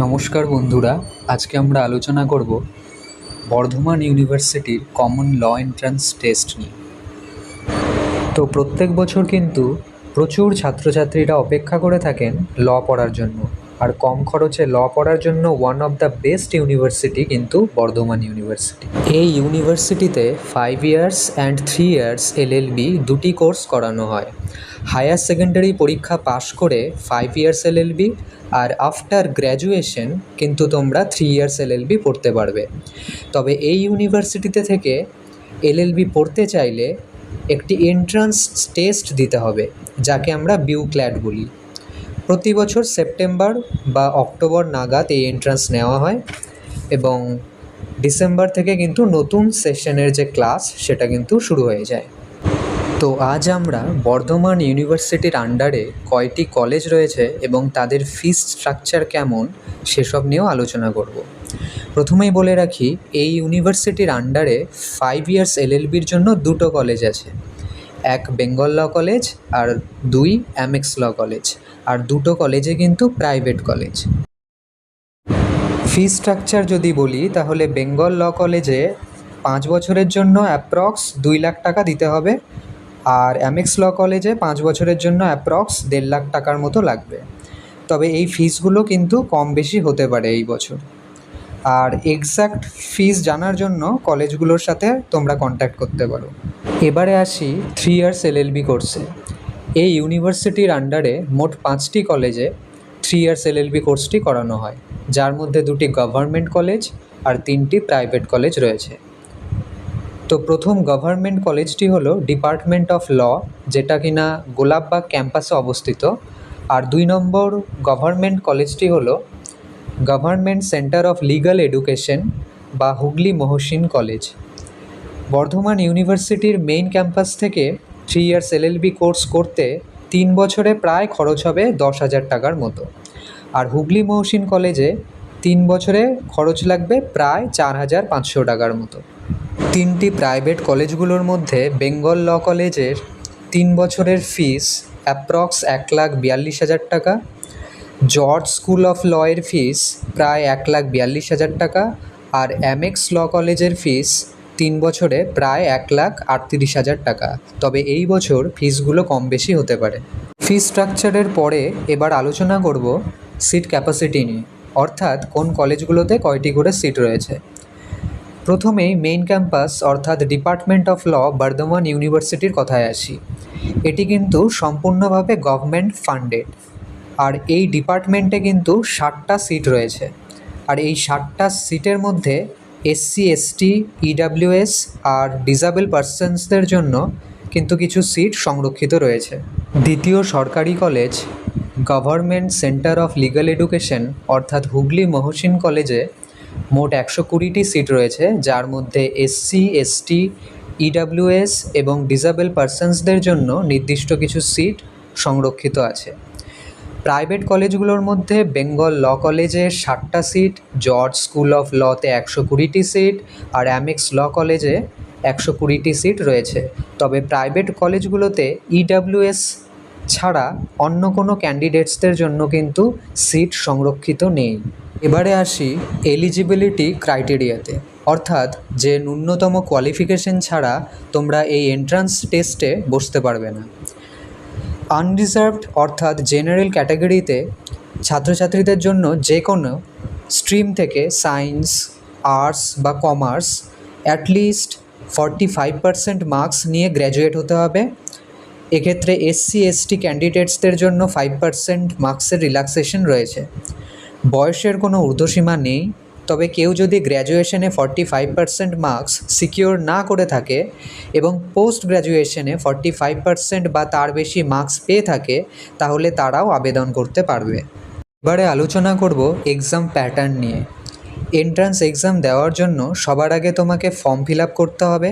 নমস্কার বন্ধুরা, আজকে আমরা আলোচনা করব বর্ধমান ইউনিভার্সিটির কমন ল এন্ট্রান্স টেস্ট নিয়ে। তো প্রত্যেক বছর কিন্তু প্রচুর ছাত্রছাত্রীরা অপেক্ষা করে থাকেন ল পড়ার জন্য, আর কম খরচে ল পড়ার জন্য one of the best university কিন্তু বর্ধমান ইউনিভার্সিটি। এই ইউনিভার্সিটিতে 5 ইয়ার্স অ্যান্ড 3 ইয়ার্স এলএলবি দুটি কোর্স করানো হয়। হায়ার সেকেন্ডারি পরীক্ষা পাশ করে 5 ইয়ার্স এলএলবি, আর আফটার গ্র্যাজুয়েশন কিন্তু তোমরা 3 ইয়ার্স এলএলবি পড়তে পারবে। তবে এই ইউনিভার্সিটিতে থেকে এলএলবি পড়তে চাইলে একটি এন্ট্রান্স টেস্ট দিতে হবে, যাকে আমরা বিউক্ল্যাট বলি। প্রতি বছর সেপ্টেম্বর বা অক্টোবর নাগাদ এই এন্ট্রান্স নেওয়া হয় এবং ডিসেম্বর থেকে কিন্তু নতুন সেশনের যে ক্লাস সেটা কিন্তু শুরু হয়ে যায়। তো আজ আমরা বর্ধমান ইউনিভার্সিটির আন্ডারে কয়টি কলেজ রয়েছে এবং তাদের ফিস স্ট্রাকচার কেমন সেসব নিয়েও আলোচনা করব। প্রথমেই বলে রাখি, এই ইউনিভার্সিটির আন্ডারে 5 ইয়ার্স এলএলবির জন্য দুটো কলেজ আছে, এক বেঙ্গল ল কলেজ আর 2 অ্যামেক্স ল কলেজ, আর দুটো কলেজে কিন্তু প্রাইভেট কলেজ। ফি স্ট্রাকচার যদি বলি তাহলে বেঙ্গল ল কলেজে 5 বছরের জন্য অ্যাপ্রক্স 2 লাখ টাকা দিতে হবে, আর অ্যামেক্স ল কলেজে 5 বছরের জন্য অ্যাপ্রক্স 1.5 লাখ টাকার মতো লাগবে। তবে এই ফিসগুলো কিন্তু কম বেশি হতে পারে এই বছর। আর এক্স্যাক্ট ফিস জানার জন্য কলেজগুলোর সাথে তোমরা কন্ট্যাক্ট করতে পারো। এবারে আসি 3 ইয়ার্স এলএলবি কোর্সে। এই ইউনিভার্সিটির আন্ডারে মোট 5টি কলেজে 3 ইয়ার্স এলএলবি কোর্সটি করানো হয়, যার মধ্যে 2টি গভর্নমেন্ট কলেজ আর 3টি প্রাইভেট কলেজ রয়েছে। তো প্রথম গভর্নমেন্ট কলেজটি হলো ডিপার্টমেন্ট অফ ল, যেটা কিনা গোলাপবাগ ক্যাম্পাসে অবস্থিত। আর 2 নম্বর গভর্নমেন্ট কলেজটি হলো government centre of legal education বা হুগলি মহসিন কলেজ। বর্ধমান ইউনিভার্সিটির মেইন ক্যাম্পাস থেকে 3 ইয়ার্স এলএলবি কোর্স করতে 3 বছরে প্রায় খরচ হবে 10,000 টাকার মতো, আর হুগলি মহসিন কলেজে 3 বছরে খরচ লাগবে প্রায় 4,500 টাকার মতো। 3টি প্রাইভেট কলেজগুলোর মধ্যে বেঙ্গল ল কলেজের 3 বছরের ফিস অ্যাপ্রক্স 1,42,000 টাকা, জর্জ স্কুল অফ ল এর ফিস প্রায় 1,42,000 টাকা, আর অ্যামেক্স ল কলেজের ফিস 3 বছরে প্রায় 1,38,000 টাকা। তবে এই বছর ফিসগুলো কম বেশি হতে পারে। ফিস স্ট্রাকচারের পরে এবার আলোচনা করব সিট ক্যাপাসিটি নিয়ে, অর্থাৎ কোন কলেজগুলোতে কয়টি করে সিট রয়েছে। প্রথমেই মেইন ক্যাম্পাস অর্থাৎ ডিপার্টমেন্ট অফ ল বর্ধমান ইউনিভার্সিটির কথায় আসি। এটি কিন্তু সম্পূর্ণভাবে গভর্নমেন্ট ফান্ডেড, আর এই ডিপার্টমেন্টে কিন্তু 60টা সিট রয়েছে। আর এই 60টা সিটের মধ্যে এসসি এসটি ইডাব্লিউএস আর ডিসেবল পার্সনসদের জন্য কিন্তু কিছু সিট সংরক্ষিত রয়েছে। দ্বিতীয় সরকারি college government centre of legal education অর্থাৎ হুগলি মহসিন কলেজে মোট 120টি সিট রয়েছে, যার মধ্যে এসসি এসটি ইডাব্লিউএস এবং ডিসেবল পার্সনসদের জন্য নির্দিষ্ট কিছু সিট সংরক্ষিত আছে। প্রাইভেট কলেজগুলোর মধ্যে বেঙ্গল ল কলেজে 60টা সিট, জর্জ স্কুল অফ লতে 120টি সিট, আর অ্যামেক্স ল কলেজে 120টি সিট রয়েছে। তবে প্রাইভেট কলেজগুলোতে ইডাব্লিউএস ছাড়া অন্য কোনো ক্যান্ডিডেটসদের জন্য কিন্তু সিট সংরক্ষিত নেই। এবারে আসি এলিজিবিলিটি ক্রাইটেরিয়াতে, অর্থাৎ যে ন্যূনতম কোয়ালিফিকেশন ছাড়া তোমরা এই এন্ট্রান্স টেস্টে বসতে পারবে না। আনরিজার্ভড অর্থাৎ জেনারেল ক্যাটাগরিতে ছাত্রছাত্রীদের জন্য যে কোনো স্ট্রিম থেকে সায়েন্স, আর্টস বা কমার্স অ্যাটলিস্ট 45% মার্কস নিয়ে গ্র্যাজুয়েট হতে হবে। এক্ষেত্রে এসসি এসটি ক্যান্ডিডেটসদের জন্য 5% মার্কসের রিল্যাক্সেশন রয়েছে। বয়সের কোনো ঊর্ধ্বসীমা নেই, তবে কেউ যদি গ্র্যাজুয়েশনে 45% মার্কস সিকিওর না করে থাকে এবং পোস্ট গ্র্যাজুয়েশনে 45% বা তার বেশি মার্কস পেয়ে থাকে, তাহলে তারাও আবেদন করতে পারবে। এবারে আলোচনা করব এক্সাম প্যাটার্ন নিয়ে। এন্ট্রান্স এক্সাম দেওয়ার জন্য সবার আগে তোমাকে ফর্ম ফিল আপ করতে হবে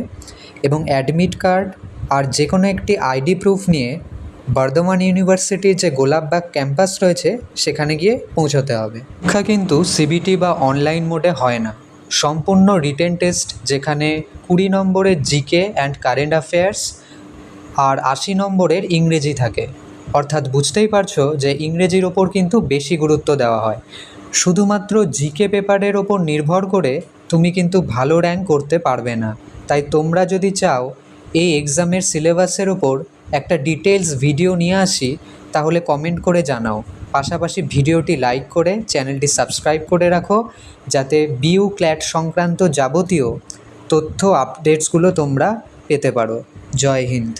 এবং অ্যাডমিট কার্ড আর যে কোনো একটি আইডি প্রুফ নিয়ে বর্ধমান ইউনিভার্সিটির যে গোলাপবাগ ক্যাম্পাস রয়েছে সেখানে গিয়ে পৌঁছতে হবে। পরীক্ষা কিন্তু সিবিটি বা অনলাইন মোডে হয় না, সম্পূর্ণ রিটেন টেস্ট, যেখানে 20 নম্বরের জিকে অ্যান্ড কারেন্ট অ্যাফেয়ার্স আর 80 নম্বরের ইংরেজি থাকে। অর্থাৎ বুঝতেই পারছো যে ইংরেজির ওপর কিন্তু বেশি গুরুত্ব দেওয়া হয়। শুধুমাত্র জিকে পেপারের ওপর নির্ভর করে তুমি কিন্তু ভালো র্যাঙ্ক করতে পারবে না। তাই তোমরা যদি চাও এই এক্সামের সিলেবাসের ওপর একটা ডিটেলস ভিডিও নিয়ে আসি, তাহলে কমেন্ট করে জানাও। পাশাপাশি ভিডিওটি লাইক করে চ্যানেলটি সাবস্ক্রাইব করে রাখো, যাতে বিইউ ক্ল্যাট সংক্রান্ত যাবতীয় তথ্য আপডেটসগুলো তোমরা পেতে পারো। জয় হিন্দ।